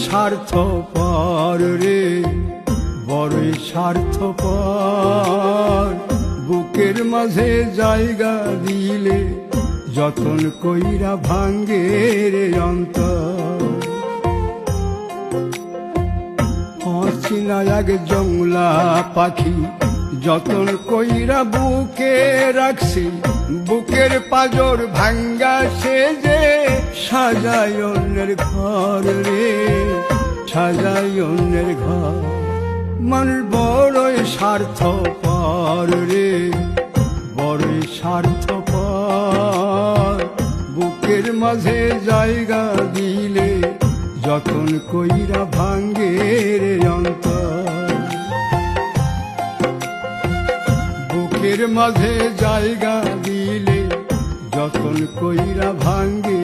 স্বার্থপর রে, বড়ই স্বার্থপর। বুকের মাঝে জায়গা দিলে যতন কইরা ভাঙ্গে রে অন্তর। অচিনা এক জংলা পাখি যতন কইরা বুকে রাখছি, বুকের পাজর ভাঙ্গা সে যে সাজায় অন্যের ঘর রে, সাজায় অন্যের ঘর। মানুষ বড়ই স্বার্থপর রে, বড়ই স্বার্থপর। বুকের মাঝে জায়গা দিলে যতন কইরা ভাঙ্গে রে অন্তর। বুকের মাঝে জায়গা দিলে যতন কইরা ভাঙ্গে